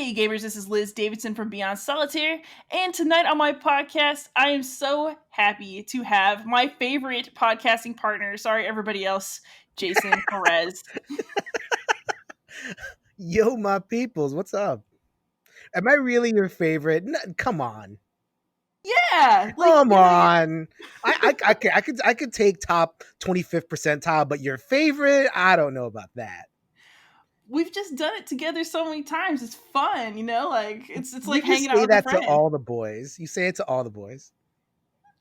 Hey gamers, this is Liz Davidson from Beyond Solitaire, and tonight on my podcast, I am so happy to have my favorite podcasting partner, sorry everybody else, Jason Perez. Yo, my peoples, what's up? Am I really your favorite? Come on, Yeah, come on. I could take top 25th percentile, but your favorite? I don't know about that. we've just done it together so many times. It's fun, like it's You like just hanging out say with a that to friend. all the boys. You say it to all the boys.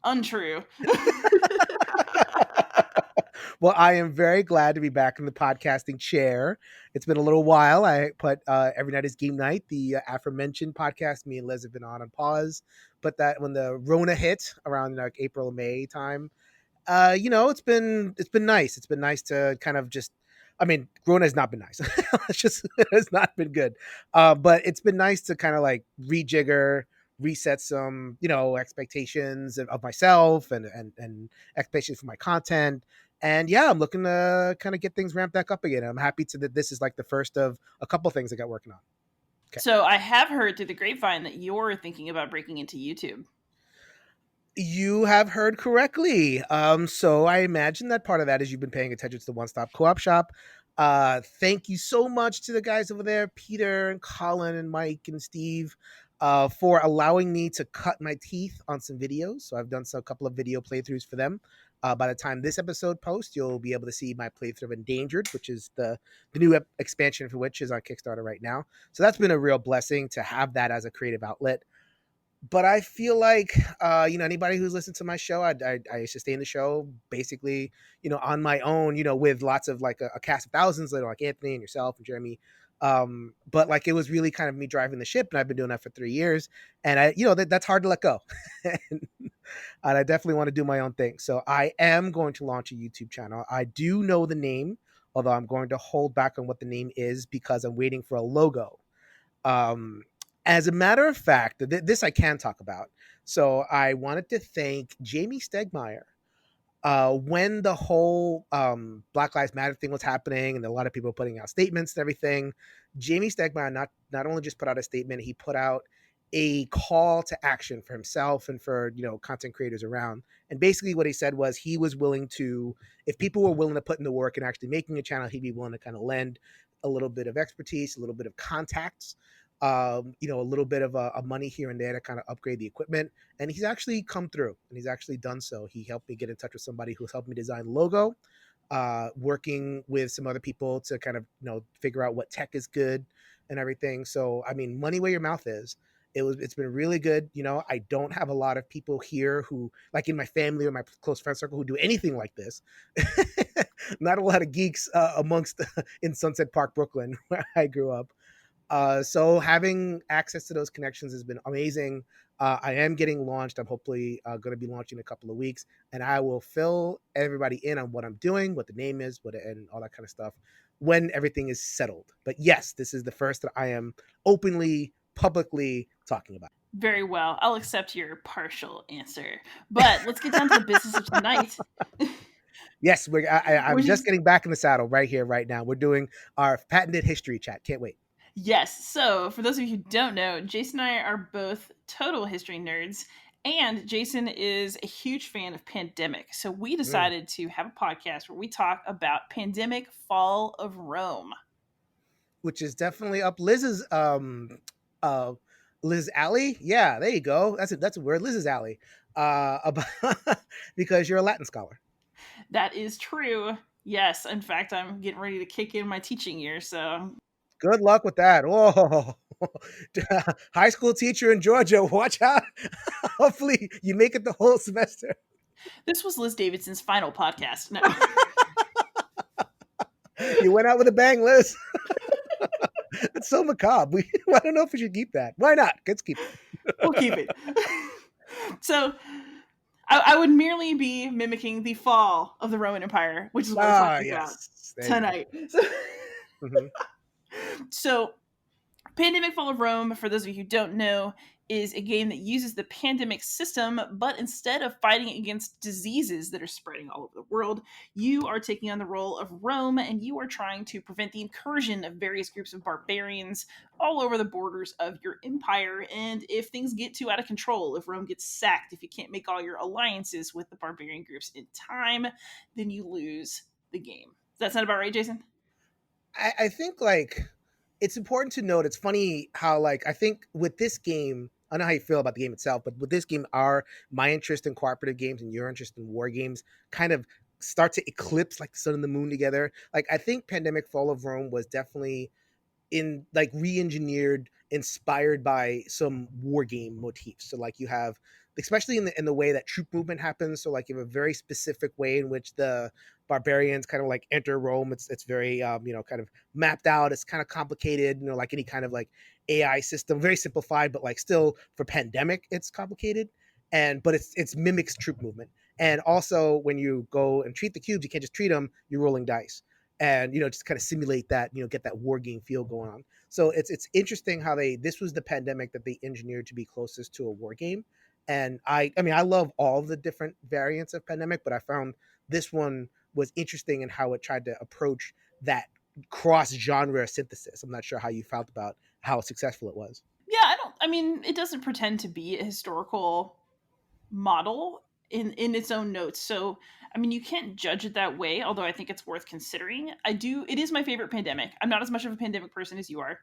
Untrue. Well, I am very glad to be back in the podcasting chair. It's been a little while. I put Every Night is Game Night, the aforementioned podcast me and Liz have been on pause. But that when the Rona hit around like April, May time, it's been nice. It's been nice to kind of just. I mean, Rona has not been nice. It has not been good. But it's been nice to kind of like rejigger, reset some, expectations of myself and expectations for my content. And yeah, I'm looking to kind of get things ramped back up again. I'm happy to that this is like the first of a couple things I got working on. Okay. So I have heard through the grapevine that you're thinking about breaking into YouTube. You have heard correctly. So I imagine that part of that is you've been paying attention to the One Stop Co-op Shop. Thank you so much to the guys over there, Peter and Colin and Mike and Steve, for allowing me to cut my teeth on some videos. So I've done a couple of video playthroughs for them. By the time this episode posts, you'll be able to see my playthrough of Endangered, which is the new expansion for which is on Kickstarter right now. So that's been a real blessing to have that as a creative outlet. But I feel like, anybody who's listened to my show, I sustain the show basically, on my own, with lots of like a cast of thousands, like Anthony and yourself and Jeremy. But like it was really kind of me driving the ship, and I've been doing that for 3 years, and that's hard to let go. and I definitely want to do my own thing. So I am going to launch a YouTube channel. I do know the name, although I'm going to hold back on what the name is because I'm waiting for a logo. As a matter of fact, this I can talk about. So I wanted to thank Jamie Stegmeyer. When the whole Black Lives Matter thing was happening and a lot of people putting out statements and everything, Jamie Stegmeyer not only just put out a statement, he put out a call to action for himself and for content creators around. And basically what he said was he was willing to, if people were willing to put in the work and actually making a channel, he'd be willing to kind of lend a little bit of expertise, a little bit of contacts, a little bit of a money here and there to kind of upgrade the equipment. And he's actually come through and he's actually done so. He helped me get in touch with somebody who's helped me design the logo, working with some other people to kind of, figure out what tech is good and everything. So, I mean, money where your mouth is. It's been really good. I don't have a lot of people here who, like in my family or my close friend circle, who do anything like this. Not a lot of geeks amongst in Sunset Park, Brooklyn, where I grew up. So having access to those connections has been amazing. I am getting launched. I'm hopefully going to be launching in a couple of weeks, and I will fill everybody in on what I'm doing, what the name is, and all that kind of stuff when everything is settled. But yes, this is the first that I am openly, publicly talking about. Very well. I'll accept your partial answer. But let's get down to the business of tonight. Yes, I'm just getting back in the saddle right here, right now. We're doing our patented history chat. Can't wait. Yes. So, for those of you who don't know, Jason and I are both total history nerds, and Jason is a huge fan of Pandemic. So, we decided to have a podcast where we talk about Pandemic Fall of Rome, which is definitely up Liz's Liz alley. Yeah, there you go. That's a word, Liz's alley. About because you're a Latin scholar. That is true. Yes. In fact, I'm getting ready to kick in my teaching year, so good luck with that. Whoa. High school teacher in Georgia, watch out. Hopefully you make it the whole semester. This was Liz Davidson's final podcast. No. You went out with a bang, Liz. That's so macabre. I don't know if we should keep that. Why not? Let's keep it. We'll keep it. So I would merely be mimicking the fall of the Roman Empire, which is what we're talking about tonight. So, Pandemic Fall of Rome, for those of you who don't know, is a game that uses the pandemic system, but instead of fighting against diseases that are spreading all over the world, you are taking on the role of Rome and you are trying to prevent the incursion of various groups of barbarians all over the borders of your empire. And if things get too out of control, if Rome gets sacked, if you can't make all your alliances with the barbarian groups in time, then you lose the game. Does that sound about right, Jason? I think like it's important to note. It's funny how like I think with this game, I don't know how you feel about the game itself, but with this game, my interest in cooperative games and your interest in war games kind of start to eclipse like the sun and the moon together. Like I think Pandemic Fall of Rome was definitely in like re-engineered, inspired by some war game motifs. So like you have, especially in the way that troop movement happens. So like you have a very specific way in which the barbarians kind of like enter Rome. It's very kind of mapped out. It's kind of complicated. Like any kind of like AI system, very simplified, but like still for pandemic, it's complicated. But it's mimics troop movement. And also when you go and treat the cubes, you can't just treat them. You're rolling dice and just kind of simulate that, get that war game feel going on. So it's interesting how this was the pandemic that they engineered to be closest to a war game. And I mean I love all the different variants of pandemic, but I found this one was interesting in how it tried to approach that cross genre synthesis. I'm not sure how you felt about how successful it was. Yeah, I mean, it doesn't pretend to be a historical model in its own notes. So, I mean, you can't judge it that way, although I think it's worth considering. It is my favorite pandemic. I'm not as much of a pandemic person as you are.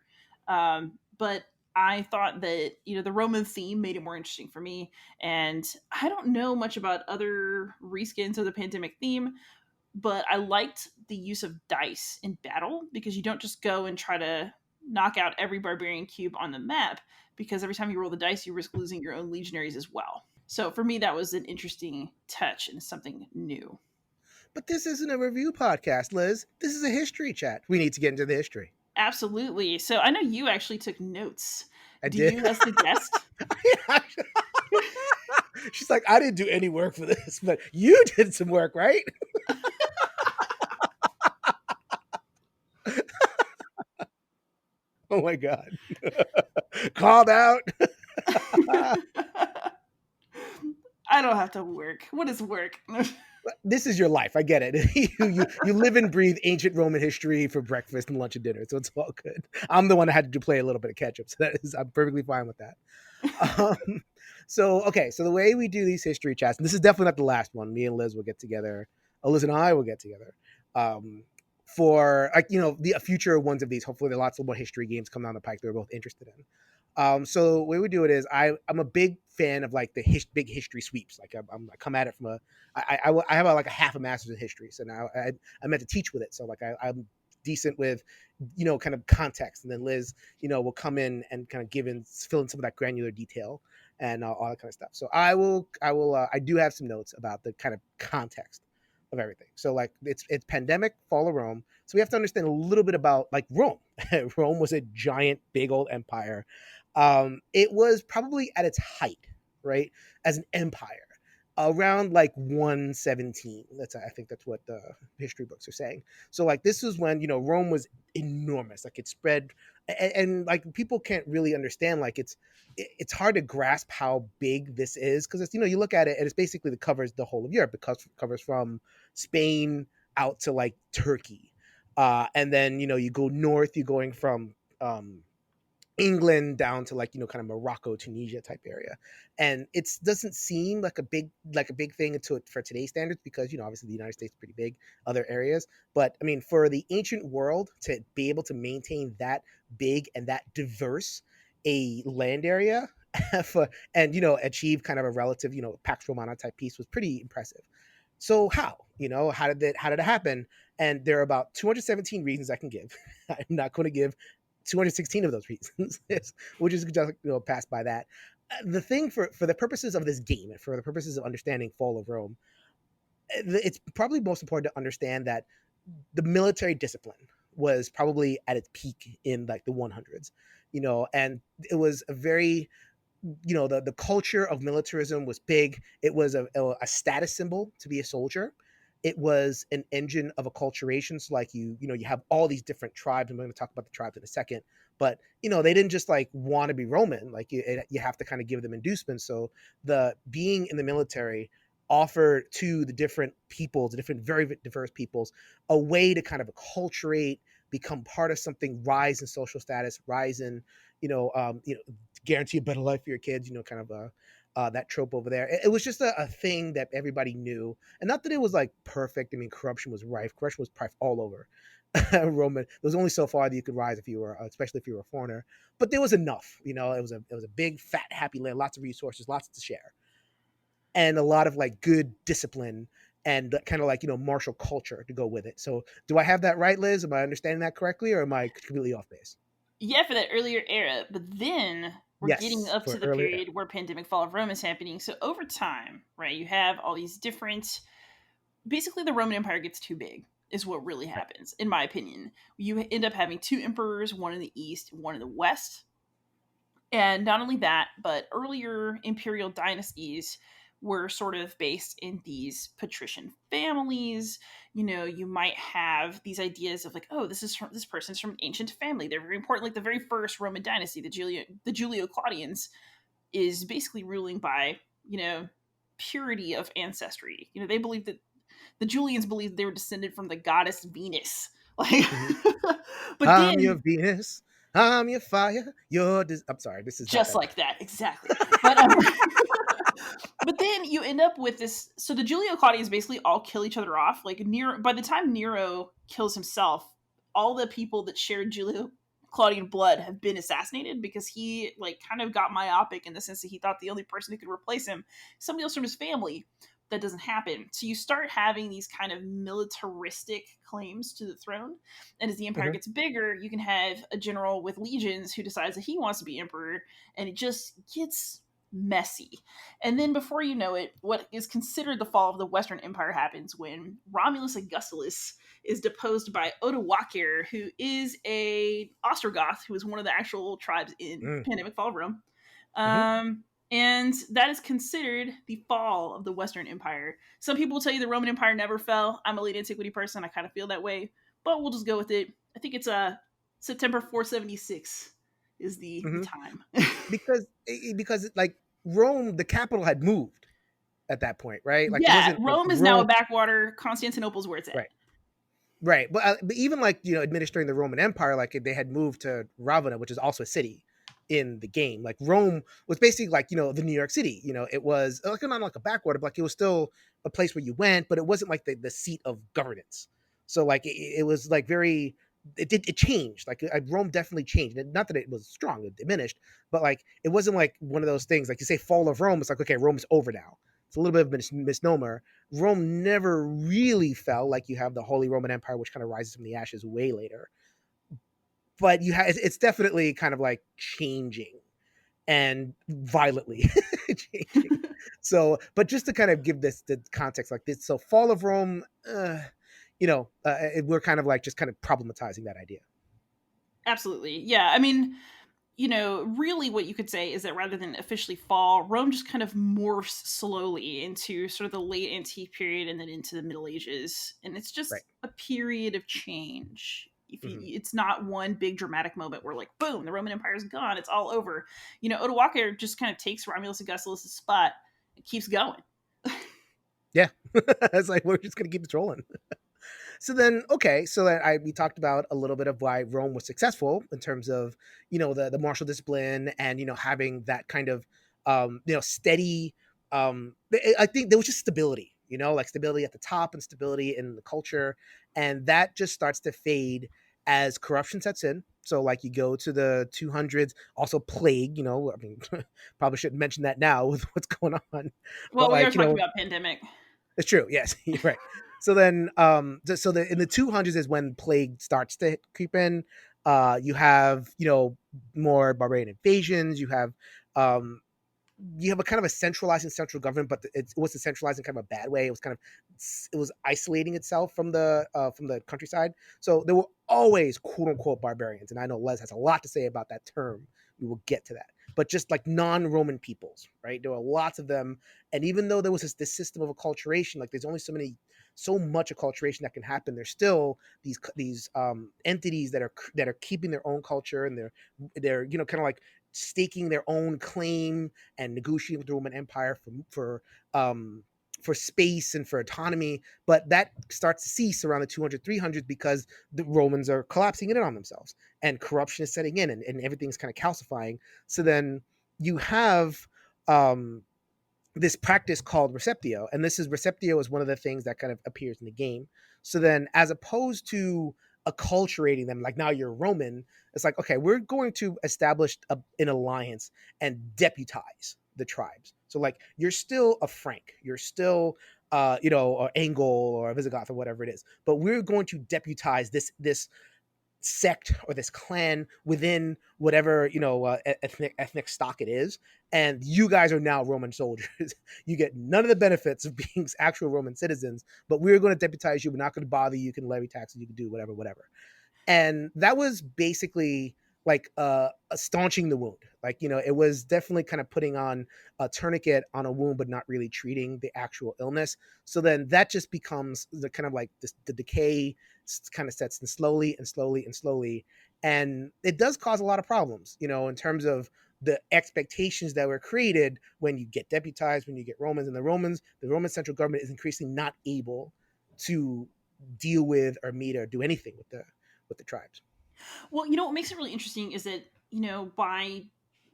But I thought that, the Roman theme made it more interesting for me. And I don't know much about other reskins of the pandemic theme, but I liked the use of dice in battle because you don't just go and try to knock out every barbarian cube on the map, because every time you roll the dice, you risk losing your own legionaries as well. So for me, that was an interesting touch and something new. But this isn't a review podcast, Liz. This is a history chat. We need to get into the history. Absolutely. So I know you actually took notes. I Do did. you suggest? She's like, I didn't do any work for this, but you did some work, right? Oh my God. Called out. I don't have to work. What is work? This is your life. I get it. You live and breathe ancient Roman history for breakfast and lunch and dinner, so it's all good. I'm the one that had to play a little bit of catch up, so I'm perfectly fine with that. So the way we do these history chats, and this is definitely not the last one. Me and Liz will get together. Liz and I will get together for the future ones of these. Hopefully, there are lots of more history games coming down the pike that we're both interested in. So the way we do it is I'm a big fan of like the big history sweeps. Like I come at it from I have like a half a master's in history, so now I meant to teach with it. So like I'm decent with kind of context, and then Liz will come in and kind of fill in some of that granular detail and all that kind of stuff. So I do have some notes about the kind of context of everything. So like it's pandemic, fall of Rome. So we have to understand a little bit about like Rome. Rome was a giant, big old empire. It was probably at its height, right, as an empire around like 117. I think that's what the history books are saying. So like this is when Rome was enormous. Like it spread, and like people can't really understand. Like it's hard to grasp how big this is because it's you look at it and it's basically it covers the whole of Europe. It covers from Spain out to like Turkey, and then you go north. You're going from England down to like kind of Morocco, Tunisia type area, and it doesn't seem like a big thing for today's standards because obviously the United States is pretty big, other areas, but I mean for the ancient world to be able to maintain that big and that diverse a land area and achieve kind of a relative Pax Romana type peace was pretty impressive. So how did it happen? And there are about 217 reasons I can give. I'm not going to give 216 of those reasons, which is just pass by that. The thing for the purposes of this game and for the purposes of understanding Fall of Rome, it's probably most important to understand that the military discipline was probably at its peak in like the 100s, and it was a very the culture of militarism was big. It was a status symbol to be a soldier. it was an engine of acculturation. So like you have all these different tribes. I'm going to talk about the tribes in a second, but they didn't just like want to be Roman. Like you have to kind of give them inducements. So the being in the military offered to the different peoples, the different very diverse peoples, a way to kind of acculturate, become part of something, rise in social status, rise in, guarantee a better life for your kids, kind of that trope over there. It was just a thing that everybody knew. And not that it was like perfect. I mean, corruption was rife. Corruption was rife all over Roman. There was only so far that you could rise if you were, especially if you were a foreigner. But there was enough. It was a big, fat, happy land, lots of resources, lots to share, and a lot of like good discipline and kind of like martial culture to go with it. So, do I have that right, Liz? Am I understanding that correctly, or am I completely off base? Yeah, for that earlier era, but then we're getting Yes, up to for the earlier. period where pandemic fall of Rome is happening. So over time, right, you have all these different, basically the Roman Empire gets too big is what really Right. happens, in my opinion. You end up having two emperors, one in the east, one in the west. And not only that, but earlier imperial dynasties were sort of based in these patrician families. You might have these ideas of like, oh, this person's from an ancient family. They're very important. Like the very first Roman dynasty, the Julio Claudians, is basically ruling by purity of ancestry. They believe that the Julians believed they were descended from the goddess Venus. Like, Mm-hmm. but I'm your then Venus. I'm your fire. I'm sorry. This is not just that like that, exactly. But but then you end up with this. So the Julio Claudians basically all kill each other off. Like Nero, by the time Nero kills himself, all the people that shared Julio Claudian blood have been assassinated because he like kind of got myopic in the sense that he thought the only person who could replace him, somebody else from his family. That doesn't happen. So you start having these kind of militaristic claims to the throne. And as the empire Mhm. gets bigger, you can have a general with legions who decides that he wants to be emperor, and it just gets messy. And then before you know it, what is considered the fall of the Western Empire happens when Romulus Augustulus is deposed by Odoacer, who is a Ostrogoth, who is one of the actual tribes in Mm. Pandemic Fall of Rome. Mhm. And that is considered the fall of the Western Empire. Some people will tell you the Roman Empire never fell. I'm a late antiquity person. I kind of feel that way, but we'll just go with it. I think it's September 476 is the Mhm. time. Because like Rome, the capital had moved at that point, right? Like it Yeah, wasn't like Rome is now Rome, a backwater. Constantinople's where it's at. right? Right, but even like administering the Roman Empire, like they had moved to Ravenna, which is also a city in the game. Like Rome was basically like the New York City. It was like not like a backwater, but like it was still a place where you went, but it wasn't like the seat of governance. So like it was like very. It changed. Like Rome definitely changed. And not that it was strong, it diminished, but like it wasn't like one of those things. Like you say, fall of Rome. It's like okay, Rome is over now. It's a little bit of a misnomer. Rome never really fell like you have the Holy Roman Empire, which kind of rises from the ashes way later. But it's definitely kind of like changing and violently changing. So, but just to kind of give this the context like this, so fall of Rome, we're kind of like just kind of problematizing that idea. Absolutely. Yeah. I mean, really what you could say is that rather than officially fall, Rome just kind of morphs slowly into sort of the late antique period and then into the Middle Ages. And it's Right. just a period of change. Mm-hmm. It's not one big dramatic moment where like, boom, the Roman Empire is gone. It's all over. Odoacer just kind of takes Romulus Augustulus' spot and keeps going. Yeah. It's like we're just gonna keep it rolling. So then, okay, so then we talked about a little bit of why Rome was successful in terms of the martial discipline and having that kind of steady. I think there was just stability, like stability at the top and stability in the culture, and that just starts to fade as corruption sets in. So like you go to the 200s, also plague. I mean, probably shouldn't mention that now with what's going on, but Well, we are like talking about pandemic. it's true. Yes, you're right. So then, in the 200s is when plague starts to creep in. You have more barbarian invasions. Um, you have a kind of a centralizing central government, but it wasn't centralizing kind of a bad way. It was isolating itself from the countryside. So there were always quote unquote barbarians, and I know Les has a lot to say about that term. We will get to that, but just like non-Roman peoples, right? There were lots of them, and even though there was this system of acculturation, like there's only so much acculturation that can happen. There's still these entities that are keeping their own culture, and they're kind of like staking their own claim and negotiating with the Roman Empire for space and for autonomy. But that starts to cease around the 200 300s because the Romans are collapsing in on themselves, and corruption is setting in, and everything's kind of calcifying. So then you have this practice called receptio, and receptio is one of the things that kind of appears in the game. So then, as opposed to acculturating them, like now you're Roman, it's like, okay, we're going to establish an alliance and deputize the tribes. So like, you're still a Frank, you're still or Angol or a Visigoth or whatever it is, but we're going to deputize this sect or this clan within whatever ethnic stock it is, and you guys are now Roman soldiers. You get none of the benefits of being actual Roman citizens, but we're going to deputize you. We're not going to bother you. You can levy taxes, you can do whatever. And that was basically like staunching the wound. Like, it was definitely kind of putting on a tourniquet on a wound, but not really treating the actual illness. So then that just becomes the kind of like the decay kind of sets in slowly and slowly and slowly. And it does cause a lot of problems, in terms of the expectations that were created when you get deputized, when you get Romans, and the Roman central government is increasingly not able to deal with or meet or do anything with the tribes. Well, what makes it really interesting is that, by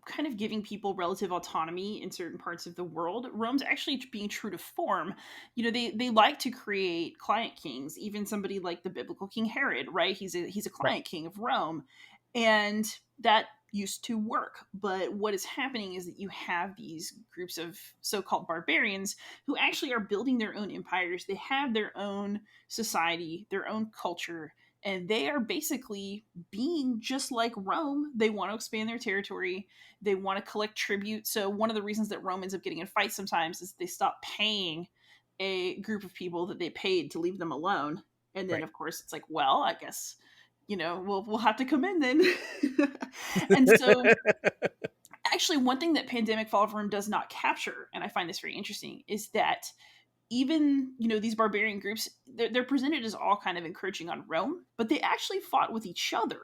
kind of giving people relative autonomy in certain parts of the world, Rome's actually being true to form. They like to create client kings, even somebody like the biblical King Herod, right? He's a client Right. king of Rome. And that used to work. But what is happening is that you have these groups of so-called barbarians who actually are building their own empires. They have their own society, their own culture, and they are basically being just like Rome. They want to expand their territory. They want to collect tribute. So one of the reasons that Rome ends up getting in fights sometimes is they stop paying a group of people that they paid to leave them alone. And then Right. of course it's like, well, I guess, we'll have to come in then. And so actually one thing that Pandemic Fall of Rome does not capture, and I find this very interesting, is that even these barbarian groups, they're presented as all kind of encroaching on Rome, but they actually fought with each other.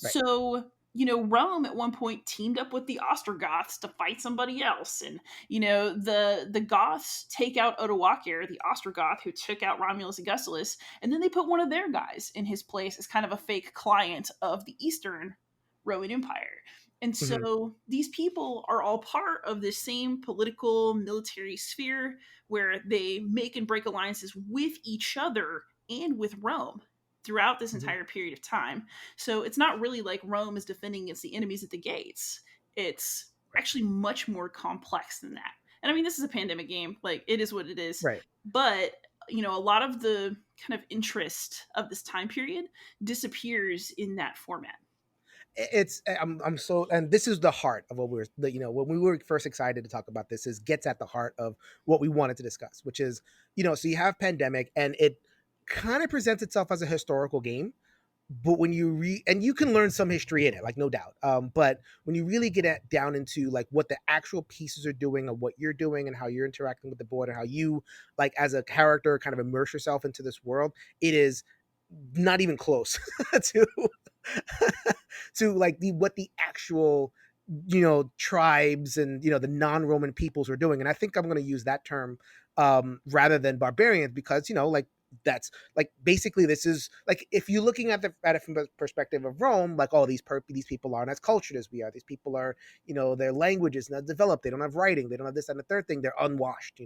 Right. So Rome at one point teamed up with the Ostrogoths to fight somebody else, and the Goths take out Odoacer, the Ostrogoth who took out Romulus Augustulus, and then they put one of their guys in his place as kind of a fake client of the Eastern Roman Empire. And Mhm. so these people are all part of this same political military sphere where they make and break alliances with each other and with Rome throughout this Mhm. entire period of time. So it's not really like Rome is defending against the enemies at the gates. It's Right. actually much more complex than that. And I mean, this is a pandemic game. Like, it is what it is. Right. But, a lot of the kind of interest of this time period disappears in that format. I'm so, and this is the heart of what when we were first excited to talk about this, is gets at the heart of what we wanted to discuss, which is, so you have Pandemic, and it kind of presents itself as a historical game. But when you and you can learn some history in it, like, no doubt, but when you really down into like what the actual pieces are doing, and what you're doing, and how you're interacting with the board, and how you, like, as a character, kind of immerse yourself into this world, it is not even close to to like what the actual tribes and the non-Roman peoples are doing. And I think I'm going to use that term rather than barbarians, because like, that's like, basically, this is like, if you're looking at it from the perspective of Rome, like, oh, these people aren't as cultured as we are. These people are, their language is not developed. They don't have writing. They don't have this and the third thing. They're unwashed.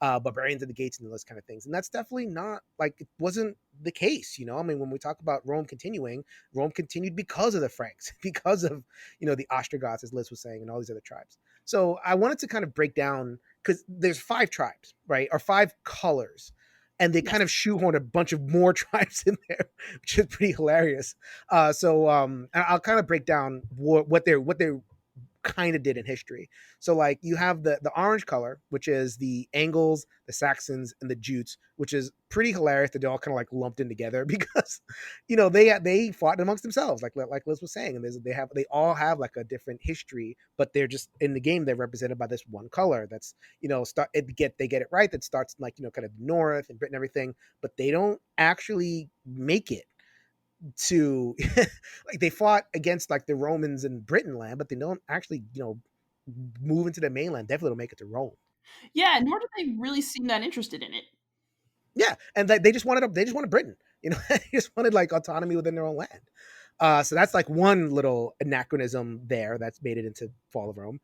Barbarians at the gates and those kind of things. And that's definitely not, like, it wasn't the case. I mean, when we talk about Rome continued because of the Franks, because of the Ostrogoths, as Liz was saying, and all these other tribes. So I wanted to kind of break down, because there's 5 tribes, right, or 5 colors, and they Yes. kind of shoehorn a bunch of more tribes in there, which is pretty hilarious. So I'll kind of break down what they're kind of did in history. So like you have the orange color, which is the Angles, the Saxons, and the Jutes, which is pretty hilarious that they're all kind of like lumped in together because they fought amongst themselves, like Liz was saying, and they all have like a different history, but they're just in the game they're represented by this one color that's they get it right, that starts like kind of north and Britain and everything, but they don't actually make it to like they fought against like the Romans in Britain land, but they don't actually move into the mainland. Definitely don't make it to Rome. Yeah, nor do they really seem that interested in it. Yeah, and they just wanted Britain. They just wanted like autonomy within their own land. So that's like one little anachronism there that's made it into Fall of Rome.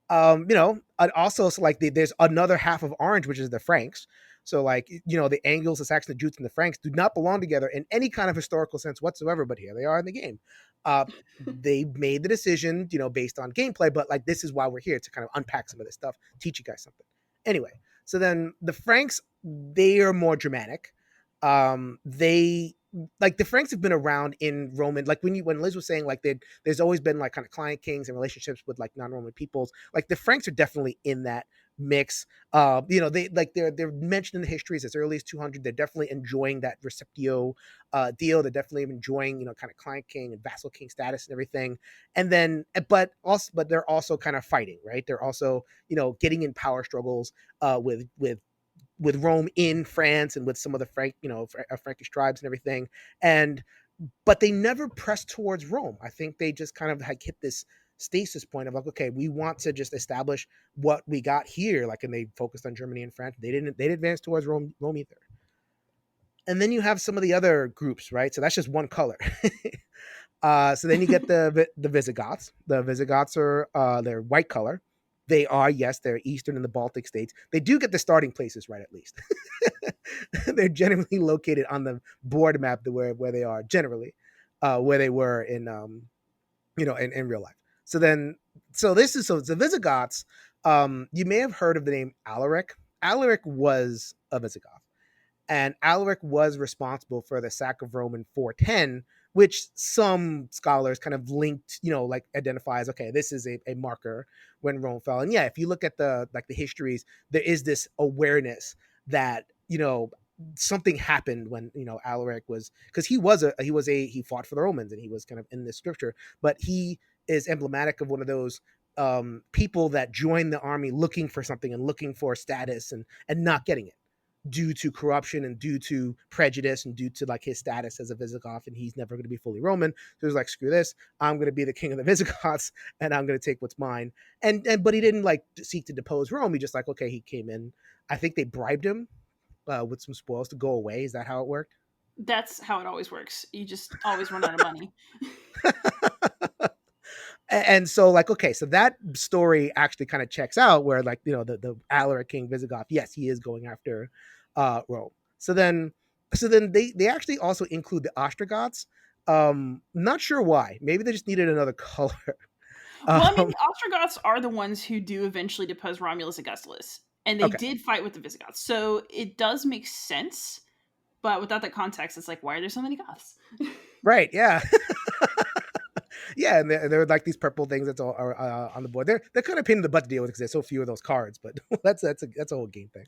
And also, so like there's another half of Orange, which is the Franks. So like the Angles, the Saxons, the Jutes, and the Franks do not belong together in any kind of historical sense whatsoever. But here they are in the game. Uh, they made the decision, based on gameplay. But like this is why we're here, to kind of unpack some of this stuff, teach you guys something. Anyway, so then the Franks, they are more dramatic. They like the Franks have been around in Roman, like when Liz was saying like there's always been like kind of client kings and relationships with like non-Roman peoples. Like the Franks are definitely in that mix. They're mentioned in the histories as early as 200. They're definitely enjoying that receptio deal. They're definitely enjoying kind of client king and vassal king status and everything. And then but they're also kind of fighting, right? They're also getting in power struggles with Rome in France and with some of the Frankish tribes and everything. And but they never pressed towards Rome. I think they just kind of had hit this stasis point of like, okay, we want to just establish what we got here. Like, and they focused on Germany and France. They didn't advance towards Rome either. And then you have some of the other groups, right? So that's just one color. So then you get the Visigoths. The Visigoths are they're white color. They are, yes, they're eastern in the Baltic states. They do get the starting places right, at least. They're generally located on the board map where they are generally, where they were in in real life. So the Visigoths. You may have heard of the name Alaric. Alaric was a Visigoth, and Alaric was responsible for the sack of Rome in 410, which some scholars kind of linked, like identify as, okay, this is a marker when Rome fell. And yeah, if you look at the histories, there is this awareness that something happened when Alaric was, because he fought for the Romans and he was kind of in this scripture, but he is emblematic of one of those people that joined the army looking for something and looking for status and not getting it due to corruption and due to prejudice and due to like his status as a Visigoth, and he's never going to be fully Roman. So he's like, screw this, I'm going to be the king of the Visigoths and I'm going to take what's mine. But he didn't like seek to depose Rome. He just like, okay, he came in. I think they bribed him with some spoils to go away. Is that how it worked? That's how it always works. You just always run out of money. And so like, okay, so that story actually kind of checks out where like the Alaric king Visigoth, yes, he is going after Rome. So then they actually also include the Ostrogoths. Not sure why. Maybe they just needed another color. Well, I mean, um the Ostrogoths are the ones who do eventually depose Romulus Augustulus, and they okay, did fight with the Visigoths, so it does make sense. But without that context, it's like, why are there so many Goths? right, yeah. Yeah, and there are like these purple things that's all are on the board. They're kind of pain in the butt to deal with because there's so few of those cards, but that's a whole game thing.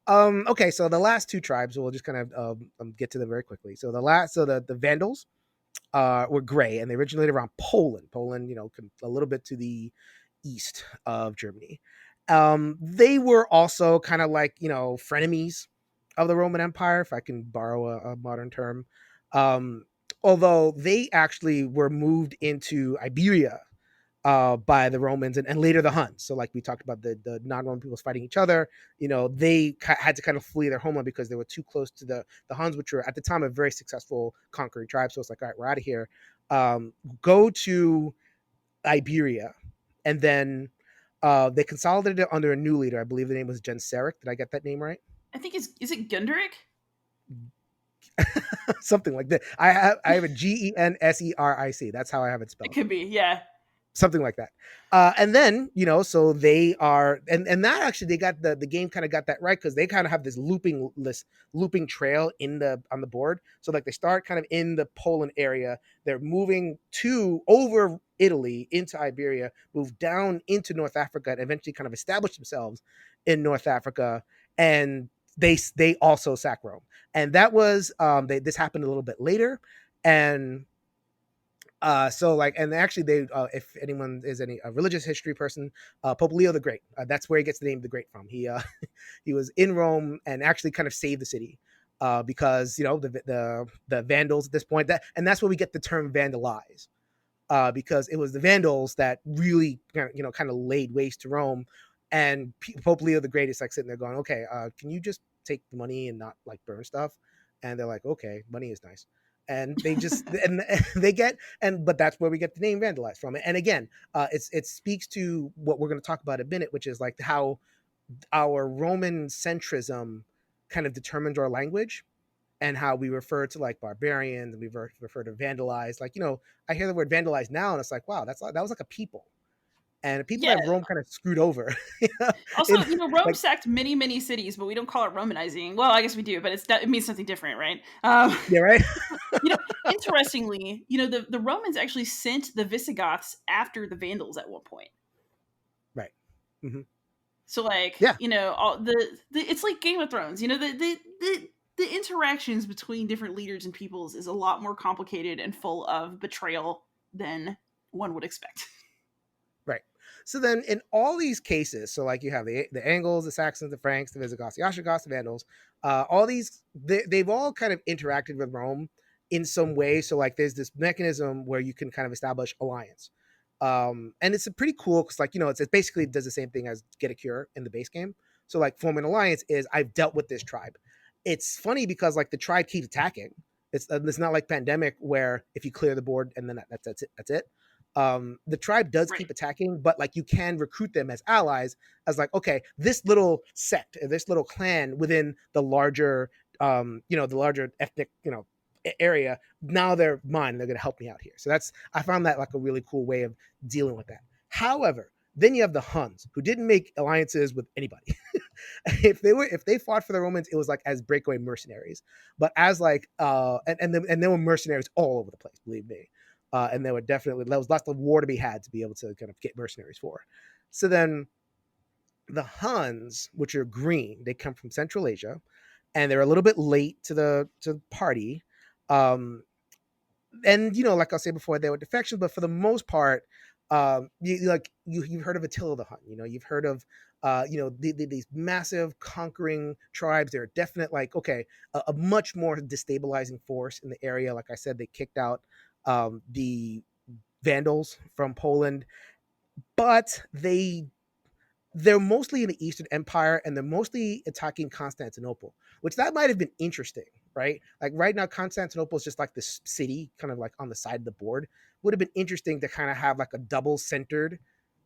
Okay, so the last two tribes, we'll just kind of get to them very quickly. So the Vandals were gray, and they originated around Poland. Poland, a little bit to the east of Germany. They were also kind of like frenemies of the Roman Empire, if I can borrow a modern term. Um, Although they actually were moved into Iberia by the Romans and later the Huns. So, like we talked about the non-Roman peoples fighting each other, they had to kind of flee their homeland because they were too close to the Huns, which were at the time a very successful conquering tribe. So it's like, all right, we're out of here. Go to Iberia, and then they consolidated it under a new leader. I believe the name was Genseric. Did I get that name right? I think is it Gunderic? Something like that. I have a Genseric. That's how I have it It spelled. could be, yeah. Something like that. And then so they are, and that actually they got the game kind of got that right, because they kind of have this looping trail on the board. So like they start kind of in the Poland area, they're moving to over Italy into Iberia, moved down into North Africa, and eventually kind of established themselves in North Africa. And they also sacked Rome, and that was this happened a little bit later, and so like, and actually they if anyone is any a religious history person, Pope Leo the Great, that's where he gets the name the Great from. He he was in Rome and actually kind of saved the city, because the Vandals at this point, that's where we get the term vandalize, because it was the Vandals that really kind of laid waste to Rome, and Pope Leo the Great is like sitting there going, okay, can you just take the money and not like burn stuff? And they're like, okay, money is nice. And they just and they get and but that's where we get the name vandalized from. And again, it speaks to what we're going to talk about in a minute, which is like how our Roman centrism kind of determines our language, and how we refer to like barbarians, and we refer to vandalize. Like, I hear the word vandalize now, and it's like, wow, that was like a people, and people Yeah. that Rome kind of screwed over. Also, In, Rome like, sacked many, many cities, but we don't call it Romanizing. Well, I guess we do, but it means something different, right? yeah, right. Interestingly, the Romans actually sent the Visigoths after the Vandals at one point. Right. Mm-hmm. So, like, Yeah. all it's like Game of Thrones. The interactions between different leaders and peoples is a lot more complicated and full of betrayal than one would expect. Right. So then, in all these cases, so like you have the Angles, the Saxons, the Franks, the Visigoths, the Ostrogoths, the Vandals, all these they've all kind of interacted with Rome in some way. So like, there's this mechanism where you can kind of establish alliance, and it's a pretty cool because like it basically does the same thing as Get a Cure in the base game. So like, form an alliance is I've dealt with this tribe. It's funny because like the tribe keeps attacking. It's not like Pandemic where if you clear the board and then that's it. That's it. The tribe does Right. keep attacking, but like you can recruit them as allies, as like, okay, this little sect, this little clan within the larger, the larger ethnic, area. Now they're mine, and they're going to help me out here. So I found that like a really cool way of dealing with that. However, then you have the Huns, who didn't make alliances with anybody. If they fought for the Romans, it was like as breakaway mercenaries, but as like and there were mercenaries all over the place, believe me. And there was lots of war to be had to be able to kind of get mercenaries for. So then the Huns, which are green, they come from Central Asia, and they're a little bit late to the party. Um, and like I'll say before, they were defections, but for the most part, you've heard of Attila the Hun. You've heard of these massive conquering tribes. They're definite, like, okay, a much more destabilizing force in the area. Like I said, they kicked out the Vandals from Poland, but they're mostly in the Eastern Empire, and they're mostly attacking Constantinople, which that might have been interesting, right? Like right now, Constantinople is just like this city, kind of like on the side of the board. Would have been interesting to kind of have like a double centered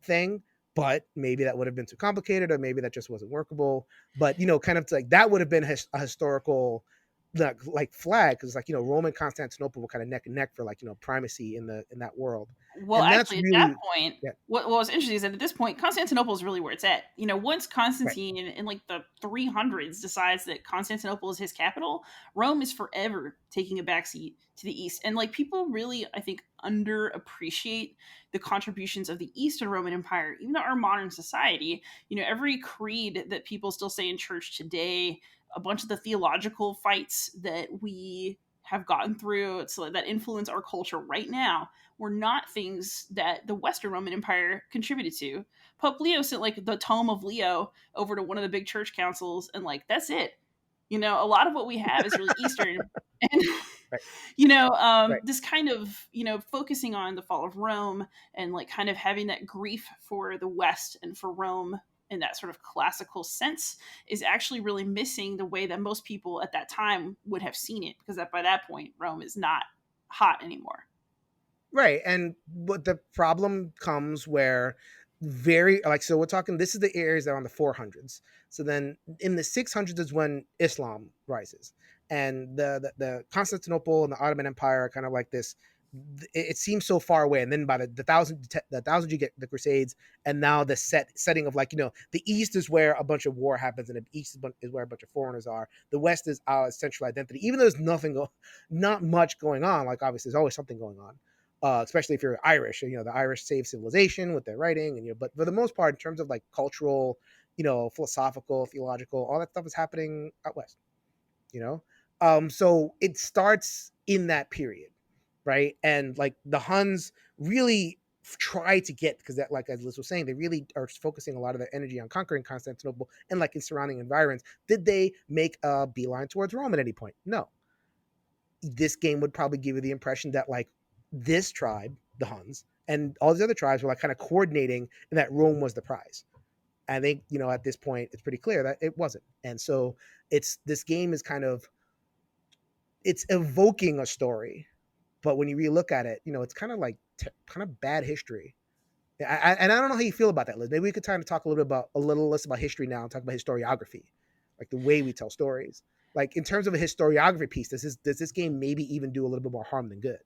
thing, but maybe that would have been too complicated, or maybe that just wasn't workable. But kind of like that would have been a historical like flag, because like Rome and Constantinople were kind of neck and neck for like primacy in that world, Well, and that's actually, at that really point, yeah, what was interesting is that at this point, Constantinople is really where it's at. Once right, Constantine in like the 300s decides that Constantinople is his capital, Rome is forever taking a backseat to the east. And like, people really, I think, underappreciate the contributions of the Eastern Roman Empire, even to our modern society. Every creed that people still say in church today, a bunch of the theological fights that we have gotten through, so that influence our culture right now, were not things that the Western Roman Empire contributed to. Pope Leo sent like the Tome of Leo over to one of the big church councils, and like, that's it. A lot of what we have is really Eastern. And right, right. this kind of focusing on the fall of Rome, and like kind of having that grief for the West and for Rome in that sort of classical sense, is actually really missing the way that most people at that time would have seen it, because by that point Rome is not hot anymore. Right. And what the problem comes where very like, so we're talking, this is the areas that are on the 400s. So then in the 600s is when Islam rises, and the Constantinople and the Ottoman Empire are kind of like this. It seems so far away, and then by the thousand you get the Crusades, and now the setting of like the East is where a bunch of war happens, and the East is where a bunch of foreigners are. The West is our central identity, even though there's not much going on. Like obviously there's always something going on, especially if you're Irish. You know, the Irish saved civilization with their writing, and but for the most part, in terms of like cultural, philosophical, theological, all that stuff is happening out west. You know, so it starts in that period, right? And like the Huns really try to get, because that, like as Liz was saying, they really are focusing a lot of their energy on conquering Constantinople and like in surrounding environs. Did they make a beeline towards Rome at any point? No. This game would probably give you the impression that like this tribe, the Huns, and all these other tribes were like kind of coordinating, and that Rome was the prize. I think at this point it's pretty clear that it wasn't, and so this game is kind of it's evoking a story, but when you relook at it, it's kind of like kind of bad history. And I don't know how you feel about that, Liz. Maybe we could kind of talk a little less about history now and talk about historiography, like the way we tell stories. Like in terms of a historiography piece, does this game maybe even do a little bit more harm than good?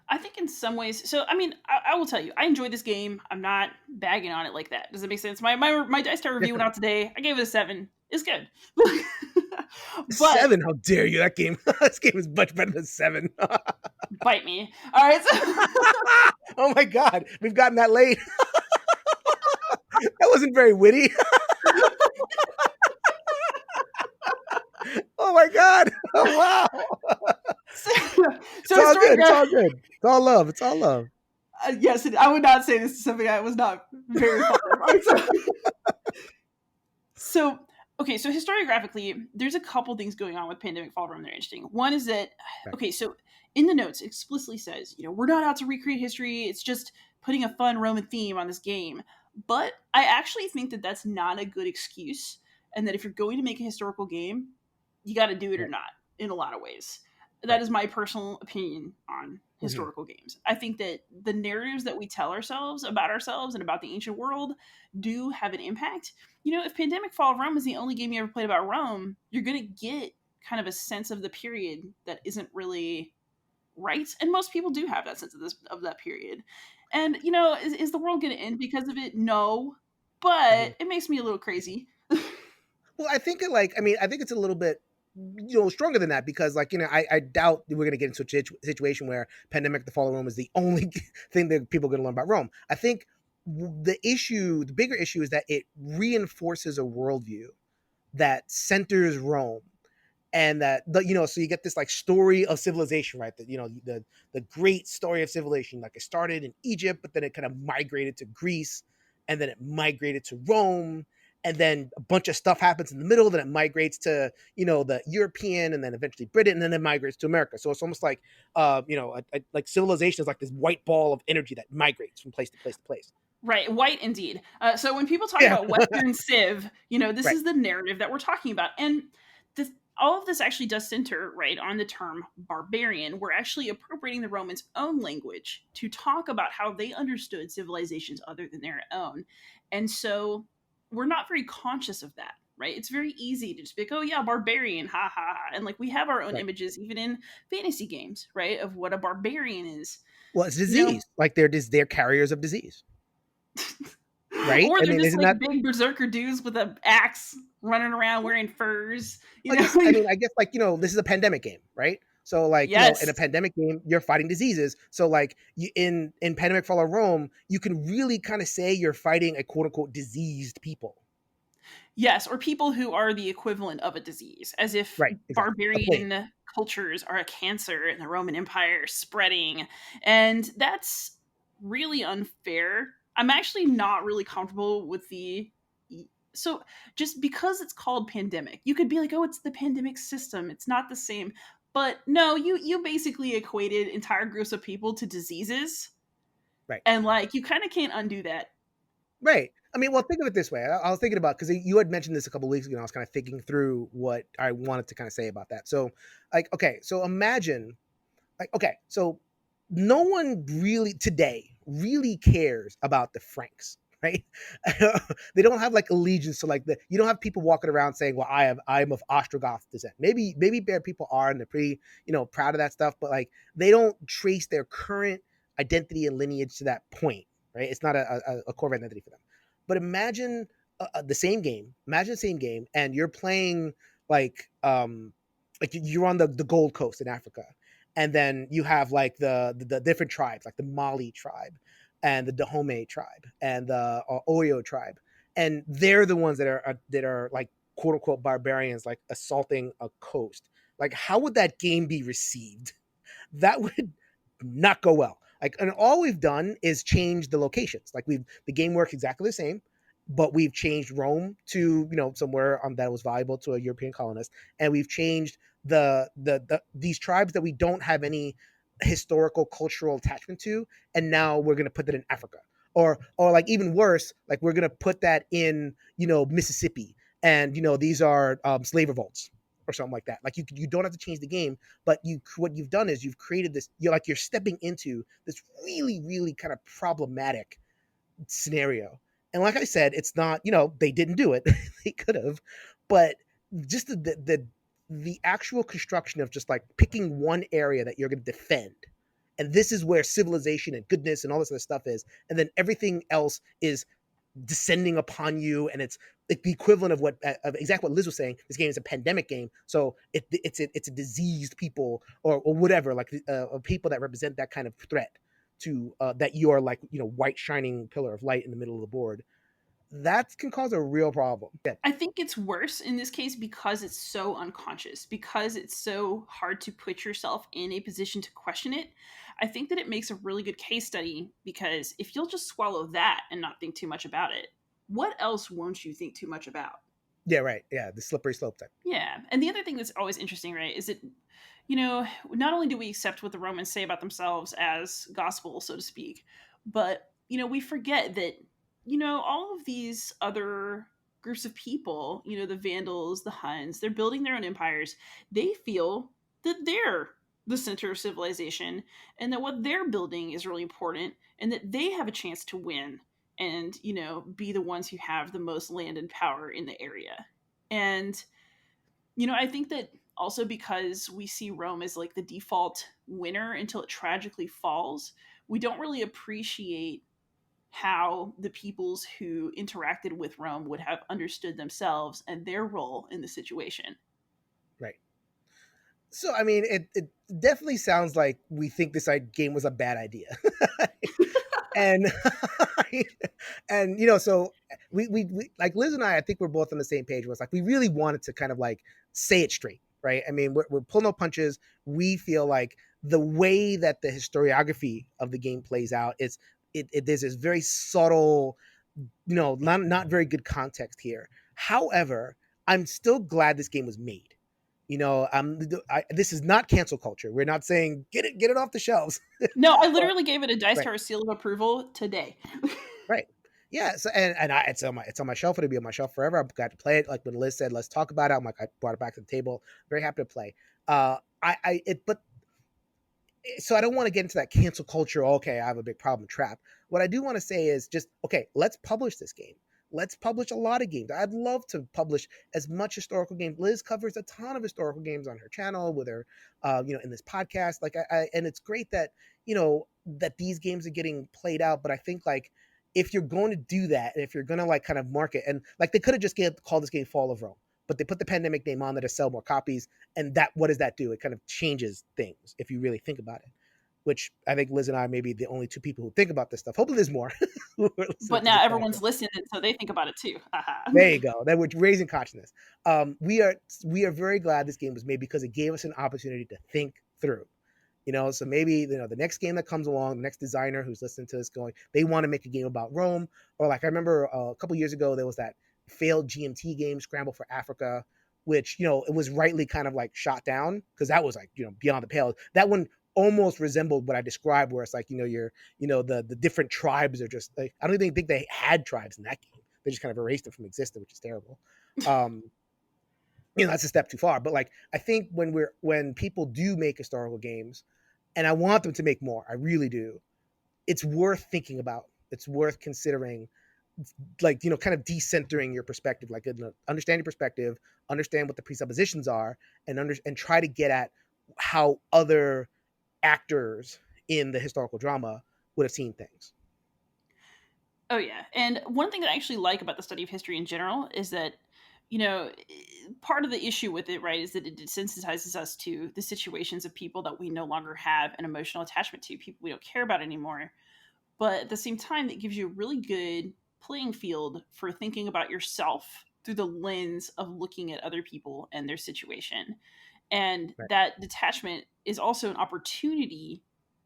I think in some ways. So I mean, I will tell you, I enjoyed this game. I'm not bagging on it like that. Does it make sense? My Dice Star review went out today. I gave it a 7. It's good. But 7? How dare you? That game, this game is much better than 7. bite me. All right. So Oh my god, we've gotten that late. That wasn't very witty. Oh my god. Oh wow. so It's all good. It's all good. It's all love. It's all love. Yes, I would not say this is something I was not very fond of. Right, so okay, so historiographically, there's a couple things going on with Pandemic Fall Rome that are interesting. One is that okay, so in the notes, it explicitly says, we're not out to recreate history. It's just putting a fun Roman theme on this game. But I actually think that that's not a good excuse, and that if you're going to make a historical game, you got to do it or not in a lot of ways. That is my personal opinion on historical games. I think that the narratives that we tell ourselves about ourselves and about the ancient world do have an impact. If Pandemic Fall of Rome is the only game you ever played about Rome, you're going to get kind of a sense of the period that isn't really right. And most people do have that sense of that period. And, is the world going to end because of it? No. But it makes me a little crazy. Well, I think I think it's a little bit stronger than that, because I doubt we're going to get into a situation where Pandemic the Fall of Rome is the only thing that people are going to learn about Rome. I think the bigger issue is that it reinforces a worldview that centers Rome, and that so you get this like story of civilization, right? That the great story of civilization, like it started in Egypt, but then it kind of migrated to Greece, and then it migrated to Rome, and then a bunch of stuff happens in the middle, then it migrates to the European, and then eventually Britain, and then it migrates to America. So it's almost like like civilization is like this white ball of energy that migrates from place to place to place. Right, white indeed. So when people talk about Western Civ, this is the narrative that we're talking about. And all of this actually does center, right, on the term barbarian. We're actually appropriating the Romans' own language to talk about how they understood civilizations other than their own. And so we're not very conscious of that, right? It's very easy to just be like, oh yeah, barbarian, ha ha ha. And like we have our own images, even in fantasy games, right, of what a barbarian is. Well, it's disease. Like they're carriers of disease. Right? Or they're just like big berserker dudes with an axe running around wearing furs. I guess like, this is a pandemic game, right? So like, in a pandemic game, you're fighting diseases. So like in Pandemic Fall of Rome, you can really kind of say you're fighting a quote unquote diseased people. Yes, or people who are the equivalent of a disease, as if barbarian cultures are a cancer in the Roman Empire spreading. And that's really unfair. I'm actually not really comfortable with so just because it's called pandemic, you could be like, oh, it's the pandemic system. It's not the same. But no, you basically equated entire groups of people to diseases. Right. And like, you kind of can't undo that. Right. I mean, well, think of it this way. I was thinking about, because you had mentioned this a couple of weeks ago, and I was kind of thinking through what I wanted to kind of say about that. So like, okay, so imagine so no one really today really cares about the Franks, right? They don't have like allegiance to like you don't have people walking around saying, well, I'm of Ostrogoth descent. Maybe there people are, and they're pretty, proud of that stuff, but like they don't trace their current identity and lineage to that point, right? It's not a core identity for them. But imagine the same game, and you're playing like you're on the Gold Coast in Africa, and then you have like the different tribes, like the Mali tribe, and the Dahomey tribe, and the Oyo tribe, and they're the ones that are like quote unquote barbarians, like assaulting a coast. Like, how would that game be received? That would not go well. Like, and all we've done is change the locations. Like, the game works exactly the same, but we've changed Rome to somewhere that was valuable to a European colonist, and we've changed these tribes that we don't have any historical cultural attachment to, and now we're going to put that in Africa, or like even worse, like we're going to put that in Mississippi, and these are slave revolts or something like that. Like you don't have to change the game, but what you've done is you've created this. You're stepping into this really really kind of problematic scenario. And like I said, it's not, they didn't do it. They could have, but just the actual construction of just like picking one area that you're going to defend. And this is where civilization and goodness and all this other stuff is. And then everything else is descending upon you, and it's like the equivalent of exactly what Liz was saying. This game is a pandemic game, so it's a diseased people or whatever, like people that represent that kind of threat to that you are like white shining pillar of light in the middle of the board. That can cause a real problem. Yeah. I think it's worse in this case because it's so unconscious, because it's so hard to put yourself in a position to question it. I think that it makes a really good case study because if you'll just swallow that and not think too much about it, what else won't you think too much about? Yeah, right. Yeah, the slippery slope type. Yeah. And the other thing that's always interesting, right, is that, not only do we accept what the Romans say about themselves as gospel, so to speak, but, we forget that, all of these other groups of people, the Vandals, the Huns, they're building their own empires. They feel that they're the center of civilization and that what they're building is really important and that they have a chance to win and, be the ones who have the most land and power in the area. And I think that also because we see Rome as like the default winner until it tragically falls, we don't really appreciate how the peoples who interacted with Rome would have understood themselves and their role in the situation. Right. So, I mean, it definitely sounds like we think this game was a bad idea. And and so we like Liz and I think we're both on the same page. Was like we really wanted to kind of like say it straight, right? I mean, we're pulling no punches. We feel like the way that the historiography of the game plays out is there's this very subtle, not very good context here. However, I'm still glad this game was made. This is not cancel culture. We're not saying get it off the shelves. No, I literally gave it a Dice Right. Tower seal of approval today. Right. Yeah. So it's on my shelf. It'll be on my shelf forever. I'm glad to play it. Like when Liz said, let's talk about it. I'm like, I brought it back to the table. Very happy to play. But so I don't want to get into that cancel culture. Okay, I have a big problem trap. What I do want to say is just, okay, let's publish this game. Let's publish a lot of games. I'd love to publish as much historical games. Liz covers a ton of historical games on her channel with her, in this podcast. Like, and it's great that, that these games are getting played out. But I think like, if you're going to do that, and if you're going to like kind of market, and like they could have just called this game Fall of Rome, but they put the pandemic name on there to sell more copies. And what does that do? It kind of changes things if you really think about it, which I think Liz and I may be the only two people who think about this stuff. Hopefully there's more. But now everyone's listening, so they think about it too. There you go. That we're raising consciousness. We are very glad this game was made because it gave us an opportunity to think through. So maybe the next game that comes along, the next designer who's listening to this going, they want to make a game about Rome, or like I remember a couple years ago there was that failed GMT game, Scramble for Africa, which it was rightly kind of like shot down because that was like beyond the pale. That one almost resembled what I described, where it's like the different tribes are just like, I don't even think they had tribes in that game. They just kind of erased it from existence, which is terrible. That's a step too far. But like I think when people do make historical games, and I want them to make more, I really do, it's worth thinking about. It's worth considering, like kind of decentering your perspective, like understand your perspective, understand what the presuppositions are, and try to get at how other actors in the historical drama would have seen things. Oh yeah, and one thing that I actually like about the study of history in general is that part of the issue with it, right, is that it desensitizes us to the situations of people that we no longer have an emotional attachment to, people we don't care about anymore. But at the same time, it gives you a really good playing field for thinking about yourself through the lens of looking at other people and their situation. And Right. that detachment is also an opportunity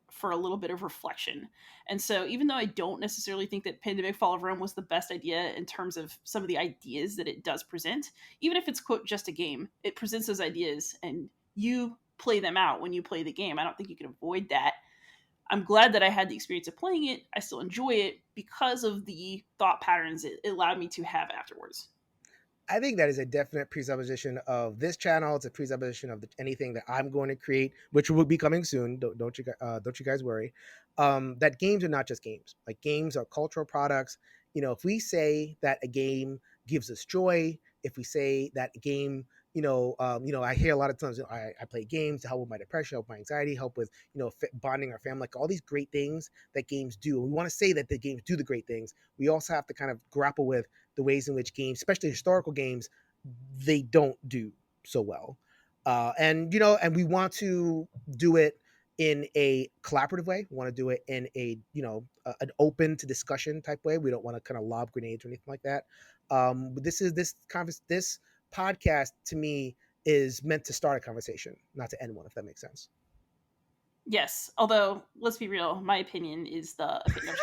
for a little bit of reflection. And so, even though I don't necessarily think that Pandemic Fall of Rome was the best idea in terms of some of the ideas that it does present, even if it's, quote, just a game, it presents those ideas and you play them out when you play the game. I don't think you can avoid that. I'm glad that I had the experience of playing it. I still enjoy it because of the thought patterns it allowed me to have afterwards. I think that is a definite presupposition of this channel. It's a presupposition of anything that I'm going to create, which will be coming soon. Don't you guys worry. That games are not just games. Like, games are cultural products. If we say that a game gives us joy, if we say that a game, I hear a lot of times, I play games to help with my depression, help with my anxiety, help with bonding our family, like all these great things that games do. We want to say that the games do the great things. We also have to kind of grapple with the ways in which games, especially historical games, they don't do so well. And we want to do it in a collaborative way. We want to do it in an open to discussion type way. We don't want to kind of lob grenades or anything like that. This podcast to me is meant to start a conversation, not to end one, if that makes sense. Yes, although let's be real, my opinion is the opinion.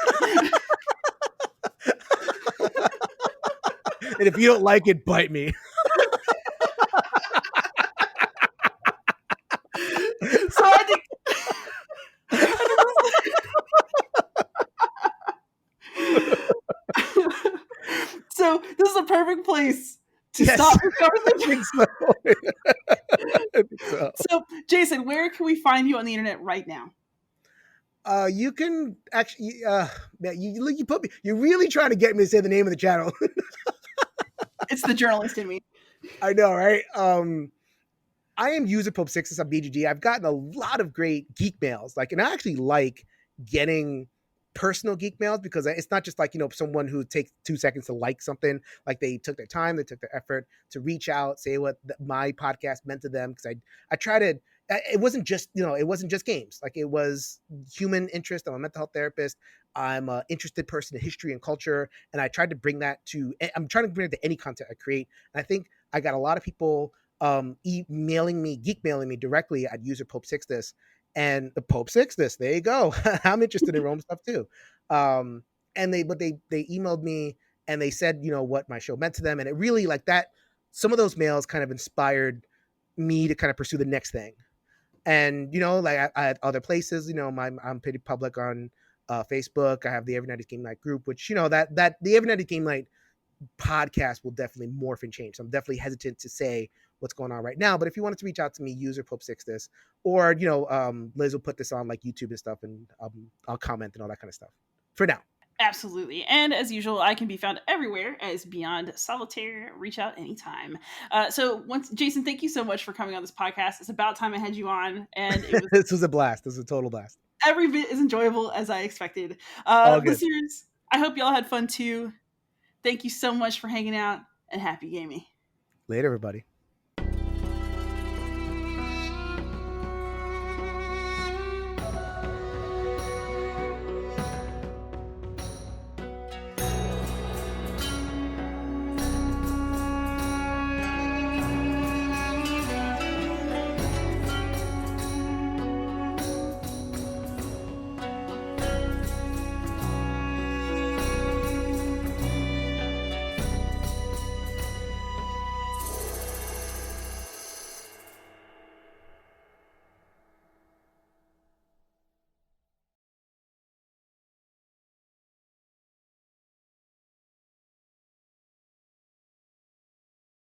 And if you don't like it, bite me. So I think so this is a perfect place to stop this conversation. I think so. So, Jason, where can we find you on the internet right now? You can actually, you put me. You're really trying to get me to say the name of the channel. It's the journalist in me. I know, right? I am user Pope 6 on BGG. I've gotten a lot of great geek mails, and I actually like getting personal geek mails because it's not just like someone who takes 2 seconds to like something. Like, they took their time, they took their effort to reach out, say what my podcast meant to them. Because I try to. It wasn't just games. Like, it was human interest. I'm a mental health therapist. I'm an interested person in history and culture, and I tried to bring that to. I'm trying to bring it to any content I create. And I think I got a lot of people geek mailing me directly at user Pope 6 this, and the Pope 6 this. There you go. I'm interested in Rome stuff too. And they emailed me and they said what my show meant to them, and it really, like, that. Some of those mails kind of inspired me to kind of pursue the next thing. And like, I had other places. I'm pretty public on Facebook. I have the Every Night is Game Night group, which that the Every Night is Game Night podcast will definitely morph and change. So I'm definitely hesitant to say what's going on right now. But if you wanted to reach out to me, user Pope 6 this, or Liz will put this on like YouTube and stuff, and I'll comment and all that kind of stuff. For now. Absolutely. And as usual, I can be found everywhere as Beyond Solitaire. Reach out anytime. Jason, thank you so much for coming on this podcast. It's about time I had you on. And it was this was a blast. This was a total blast. Every bit as enjoyable as I expected. Listeners, I hope y'all had fun too. Thank you so much for hanging out, and happy gaming. Later, everybody.